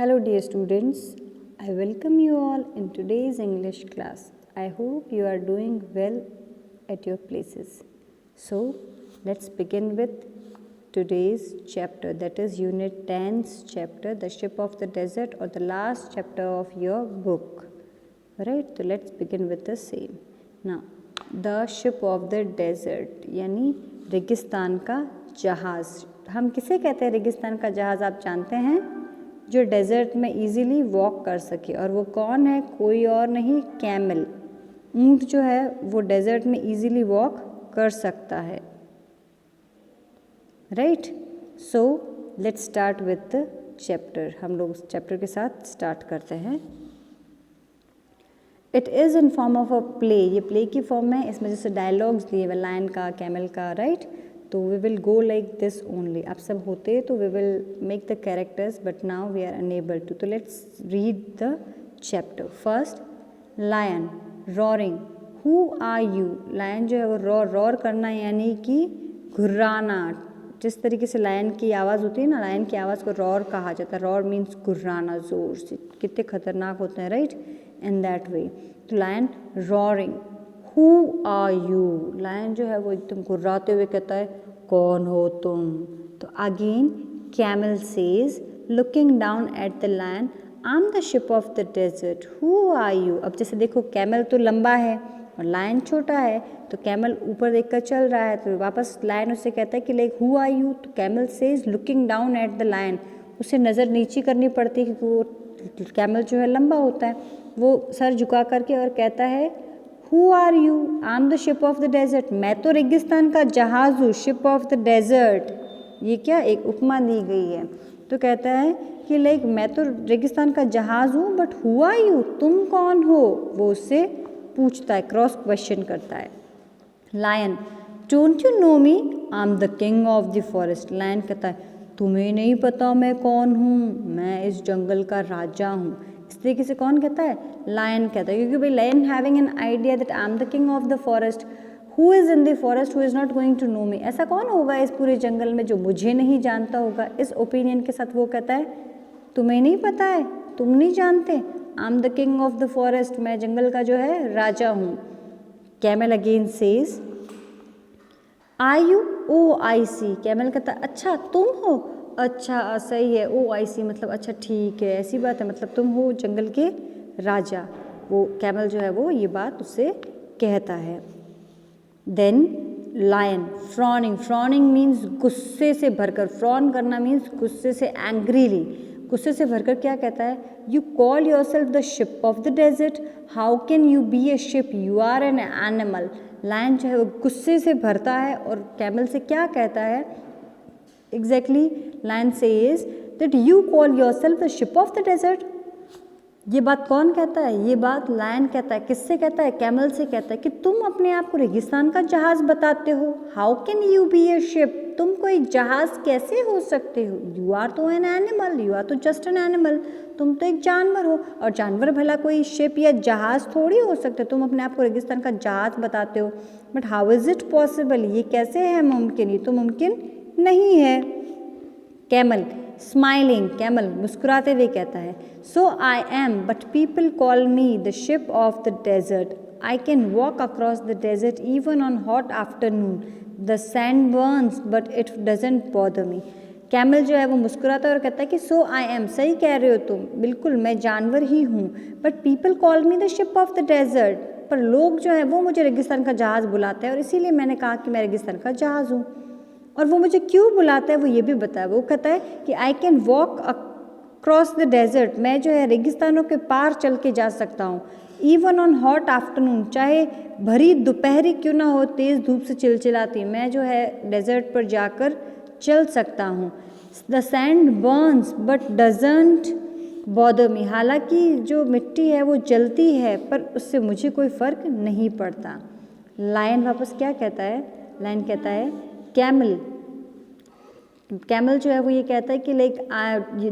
Hello dear students, I welcome you all in today's English class. I hope you are doing well at your places. So let's begin with today's chapter, that is Unit 10's chapter, The Ship of the Desert, or the last chapter of your book. Right, so let's begin with the same. Now, the ship of the desert यानी रेगिस्तान का जहाज़. हम किसे कहते हैं रेगिस्तान का जहाज़, आप जानते हैं? जो डेजर्ट में इजीली वॉक कर सके, और वो कौन है? कोई और नहीं, कैमल. ऊंट जो है वो डेजर्ट में इजीली वॉक कर सकता है. Right, so let's start with the chapter. हम लोग उस चैप्टर के साथ स्टार्ट करते हैं. It is in form of a play. ये प्ले की फॉर्म में, इसमें जैसे डायलॉग्स दिए हुए लायन का, कैमल का, राइट. तो we will go like this only. आप सब होते तो we will make the characters, but now we are unable to. तो let's read the chapter. First, lion roaring. Who are you? Lion जो है वो रॉर करना, यानी कि घुर्राना. जिस तरीके से लायन की आवाज़ होती है ना, लायन की आवाज़ को रॉर कहा जाता है. रॉर मीन्स घुर्राना ज़ोर से. कितने खतरनाक होते हैं, राइट, इन दैट वे. तो lion roaring. Who are you? Lion जो है वो एकदम घुर्राते हुए कहता है, कौन हो तुम? तो again camel says, looking down at the lion, I am the ship of the desert, who are you? अब जैसे देखो, कैमल तो लंबा है और लायन छोटा है, तो कैमल ऊपर देखकर चल रहा है, तो वापस लायन उससे कहता है कि लाइक हु आर यू? तो camel says looking down at the lion. उसे नज़र नीची करनी पड़ती है, क्योंकि वो कैमल जो है लंबा होता है. वो सर झुका करके और कहता है, who are you? I am the ship of the desert. मैं तो रेगिस्तान का जहाज़ हूँ. शिप ऑफ द डेजर्ट, ये क्या एक उपमा दी गई है. तो कहता है कि लाइक मैं तो रेगिस्तान का जहाज़ हूँ, बट हु आर यू? तुम कौन हो? वो उससे पूछता है, क्रॉस क्वेश्चन करता है. Lion, don't you know me? I am the king of the forest. Lion कहता है, तुम्हें नहीं पता मैं कौन हूँ? मैं इस जंगल का राजा हूँ. इस तरीके से कौन कहता है? लायन कहता है, क्योंकि भाई lion having an idea that I am the king of the forest. Who is in the forest who is not going to know me? ऐसा कौन होगा इस पूरे जंगल में जो मुझे नहीं जानता होगा? इस ओपिनियन के साथ वो कहता है, तुम्हें नहीं पता है, तुम नहीं जानते, I am the king of the forest, मैं जंगल का जो है राजा हूँ. Camel again says, are you? Oh I see. Camel कहता है, अच्छा तुम हो? अच्छा सही है. ओ आई सी मतलब अच्छा ठीक है, ऐसी बात है, मतलब तुम हो जंगल के राजा. वो कैमल जो है वो ये बात उससे कहता है. Then lion frowning. Frowning means गुस्से से भरकर. फ्रॉन करना मीन्स गुस्से से, एंग्रीली. गुस्से से भरकर क्या कहता है? You call yourself the ship of the desert, how can you be a ship? You are an animal. Lion जो है वो गुस्से से भरता है और कैमल से क्या कहता है? Exactly lion says that you call yourself the ship of the desert. ये बात कौन कहता है? ये बात लायन कहता है. किससे कहता है? कैमल से कहता है कि तुम अपने आप को रेगिस्तान का जहाज़ बताते हो. How can you be a ship? तुम कोई जहाज़ कैसे हो सकते हो? यू आर तो एन एनिमल, यू आर तो जस्ट एन एनिमल. तुम तो एक जानवर हो, और जानवर भला कोई शिप या जहाज़ थोड़ी हो सकते. तुम अपने आप को रेगिस्तान का जहाज़ बताते हो, but how is it possible? ये कैसे है मुमकिन? ये तो मुमकिन नहीं है. Camel smiling. कैमल मुस्कुराते हुए कहता है, so I am, but people call me the ship of the desert. I can walk across the desert even on hot afternoon. The sand burns but it doesn't bother me. Camel जो है वो मुस्कुराता है और कहता है कि सो I M, सही कह रहे हो तुम, बिल्कुल मैं जानवर ही हूँ, but people call me the ship of the desert. पर लोग जो है वो मुझे रेगिस्तान का जहाज़ बुलाते हैं, और इसीलिए मैंने कहा कि मैं रेगिस्तान का जहाज़ हूँ. और वो मुझे क्यों बुलाता है वो ये भी बताया. वो कहता है कि I can walk across the desert. मैं जो है रेगिस्तानों के पार चल के जा सकता हूँ. इवन ऑन हॉट आफ्टरनून, चाहे भरी दोपहरी क्यों ना हो, तेज़ धूप से चिलचिलाती, मैं जो है डेजर्ट पर जाकर चल सकता हूँ. The sand burns but doesn't bother मी. हालांकि जो मिट्टी है वो जलती है, पर उससे मुझे कोई फ़र्क नहीं पड़ता. लायन वापस क्या कहता है? लायन कहता है, कैमल कैमल जो है वो ये कहता है कि like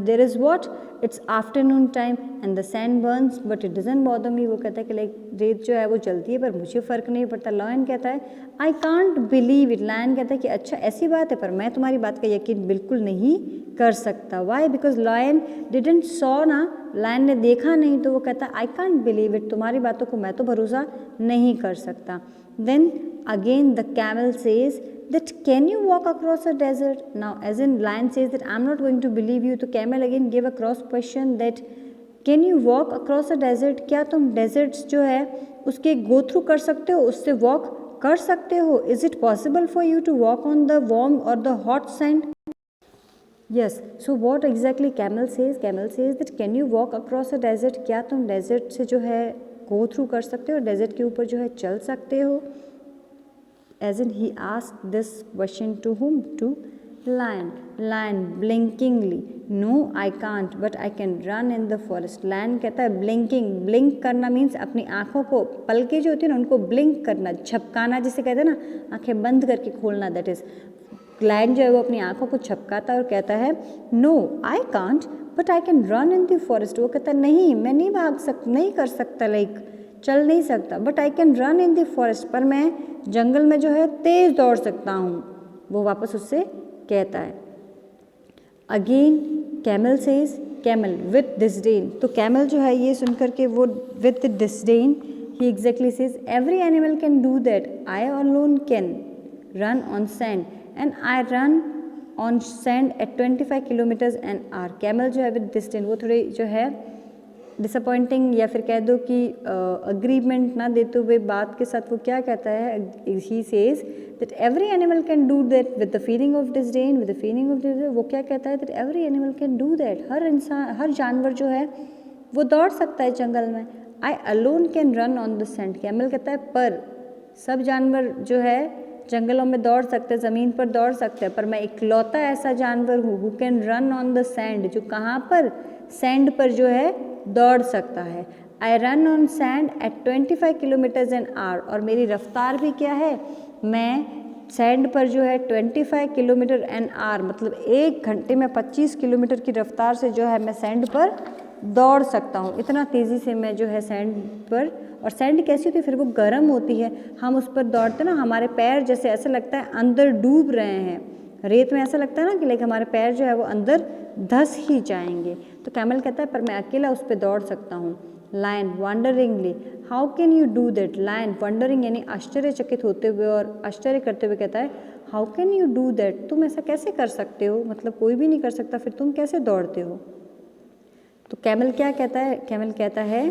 there is what, it's afternoon time and the sand burns but it doesn't bother मी। वो कहता है कि लाइक रेत जो है वो जलती है पर मुझे फ़र्क नहीं पड़ता। लायन कहता है I can't believe it. Lion कहता है कि अच्छा ऐसी बात है पर मैं तुम्हारी बात का यकीन बिल्कुल नहीं कर सकता। Why? Because lion didn't saw ना, लायन ने देखा नहीं, तो वो कहता है आई कांट बिलीव इट, तुम्हारी बातों को मैं तो भरोसा नहीं कर सकता। Then again the camel says that can you walk across a desert? Now as in lion says that I'm not going to believe you, तो camel again gave a cross question that can you walk across a desert? क्या तुम deserts जो है उसके go through कर सकते हो, उससे walk कर सकते हो? Is it possible for you to walk on the warm or the hot sand? Yes. So what exactly camel says? Camel says that can you walk across a desert? क्या तुम desert से जो है go through कर सकते हो, desert के ऊपर जो है चल सकते हो? As in he asked this question to whom? To lion. Lion blinkingly, no I can't but I can run in the forest. lion कहता है blinking, blink करना means अपनी आँखों को, पलके जो होती है ना उनको blink करना, झपकाना जिसे कहते हैं ना, आँखें बंद करके खोलना, that is lion जो है वो अपनी आँखों को झपकाता है और कहता है no I can't but I can run in the forest. वो कहता है नहीं मैं नहीं भाग सकता, नहीं कर सकता, लाइक चल नहीं सकता, but I can run in the forest, पर मैं जंगल में जो है तेज दौड़ सकता हूँ। वो वापस उससे कहता है। Again camel says, camel with disdain, तो कैमल जो है ये सुनकर के वो विथ डिसडेन ही exactly says every animal can do that, I alone can run on sand and I run on sand at 25 kilometres an hour. Camel जो है विथ डिसडेन वो थोड़ी जो है डिसअपॉइंटिंग या फिर कह दो कि अग्रीमेंट ना देते हुए बात के साथ वो क्या कहता है, he says that every animal can do that with the feeling of disdain, with the feeling of disdain. वो क्या कहता है that every animal can do that, हर इंसान हर जानवर जो है वो दौड़ सकता है जंगल में। आई alone can run on the sand, camel कहता है पर सब जानवर जो है जंगलों में दौड़ सकते हैं, ज़मीन पर दौड़ सकते हैं, पर मैं इकलौता ऐसा जानवर हूँ who can run on the sand, जो कहाँ पर, सैंड पर जो है दौड़ सकता है। I run on sand at 25 kilometres an hour, और मेरी रफ्तार भी क्या है, मैं सैंड पर जो है 25 किलोमीटर एन आवर मतलब 1 घंटे में 25 किलोमीटर की रफ्तार से जो है मैं सैंड पर दौड़ सकता हूँ। इतना तेज़ी से मैं जो है सैंड पर, और सैंड कैसी होती है फिर, वो गर्म होती है, हम उस पर दौड़ते ना हमारे पैर जैसे ऐसा लगता है अंदर डूब रहे हैं, रेत में ऐसा लगता है ना कि लाइक हमारे पैर जो है वो अंदर धंस ही जाएंगे। तो कैमल कहता है पर मैं अकेला उस पर दौड़ सकता हूँ। Lion wonderingly, how can you do that. Lion wondering यानी आश्चर्यचकित होते हुए और आश्चर्य करते हुए कहता है how can you do that, तुम ऐसा कैसे कर सकते हो, मतलब कोई भी नहीं कर सकता, फिर तुम कैसे दौड़ते हो। तो कैमल क्या कहता है, कैमल कहता है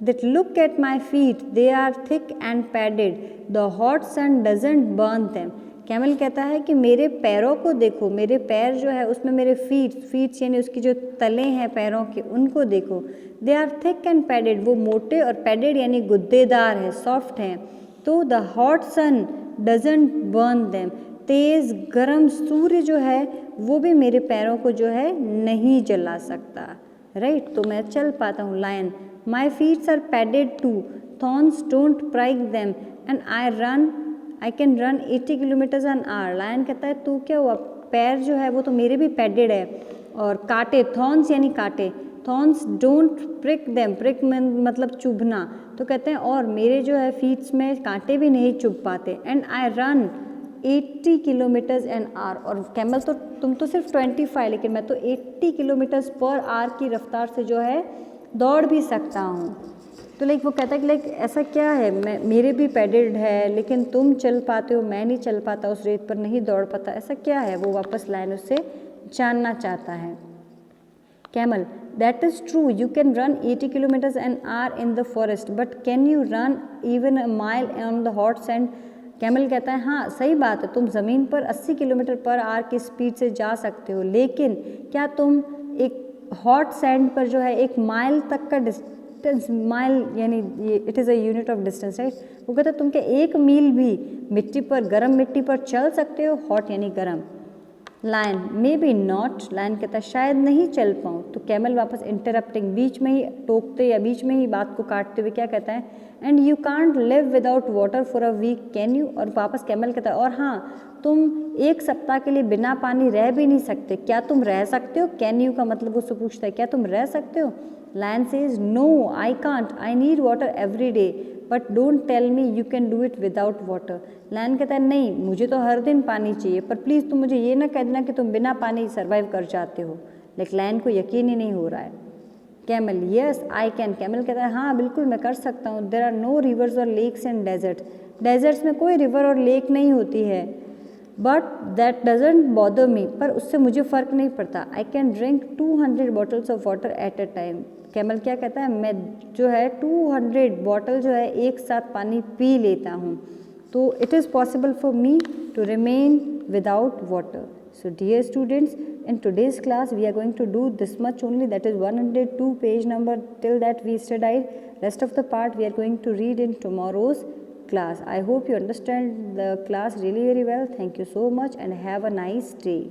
that look at my feet, they are thick and padded, the hot sun doesn't burn them। Camel कहता है कि मेरे पैरों को देखो, मेरे पैर जो है उसमें मेरे फीट्स यानी उसकी जो तले हैं पैरों के उनको देखो, they are thick and padded, वो मोटे और पैडेड यानी गुद्देदार है, सॉफ्ट हैं। तो the hot sun doesn't burn them, तेज़ गर्म सूर्य जो है वो भी मेरे पैरों को जो है नहीं जला सकता, राइट तो मैं चल पाता हूँ। Lion My feet are padded too, thorns don't prick them, and I can run 80 kilometers an hour। Lion कहता है तू क्या हुआ, पैर जो है वो तो मेरे भी पैडेड है, और कांटे, थॉर्न्स यानी कांटे, thorns don't prick them, prick मतलब चुभना, तो कहते हैं और मेरे जो है फीट्स में कांटे भी नहीं चुभ पाते। And I run 80 kilometres an hour, और कैमल तो तुम तो सिर्फ 25 लेकिन मैं तो 80 किलोमीटर्स पर आवर की रफ्तार से जो है दौड़ भी सकता हूँ। तो लाइक वो कहता है कि लाइक ऐसा क्या है, मैं मेरे भी पैडेड है लेकिन तुम चल पाते हो, मैं नहीं चल पाता, उस रेत पर नहीं दौड़ पाता, ऐसा क्या है, वो वापस लायन उससे जानना चाहता है। Camel that is true, you can run 80 kilometres an our in the forest, but can you run even a mile on the hot sand. Camel कहता है हाँ सही बात है, तुम ज़मीन पर 80 किलोमीटर पर आवर की स्पीड से जा सकते हो, लेकिन क्या तुम एक हॉट सैंड पर जो है 1 माइल तक का डिस्टेंस, माइल यानी ये it is a unit of distance, right. वो कहता है तुम क्या 1 मील भी मिट्टी पर, गर्म मिट्टी पर चल सकते हो, हॉट यानी गर्म। Lion maybe not, lion कहता है शायद नहीं चल पाऊँ, तो कैमल वापस इंटरप्टिंग, बीच में ही टोकते या बीच में ही बात को काटते हुए क्या कहता है, and you can't live without water for a week can you, और वापस कैमल कहता है और हाँ तुम एक सप्ताह के लिए बिना पानी रह भी नहीं सकते, क्या तुम रह सकते हो, कैन यू का मतलब उससे पूछता है क्या तुम रह सकते हो, lion says no I can't, I need water every day but don't tell me you can do it without water, lion कहता है नहीं मुझे तो हर दिन पानी चाहिए पर प्लीज़ तुम मुझे ये ना कह देना कि तुम बिना पानी सर्वाइव कर जाते हो, लेकिन लायन को यकीन ही नहीं हो रहा है। Camel yes I can, camel कहता है हाँ बिल्कुल मैं कर सकता हूँ, देर आर नो रिवर्स और लेक्स एंड डेजर्ट, डेजर्ट्स में कोई रिवर और लेक नहीं होती है, but that doesn't bother me, पर उससे मुझे फ़र्क नहीं पड़ता, I can drink 200 bottles of water at a time, camel क्या कहता है मैं जो है 200 बॉटल जो है एक साथ पानी पी लेता हूँ, तो it is possible for me to remain without water. So dear students, in today's class we are going to do this much only, that is 102 page number, till that we studied, rest of the part we are going to read in tomorrow's class. I hope you understand the class really very well. Thank you so much and have a nice day.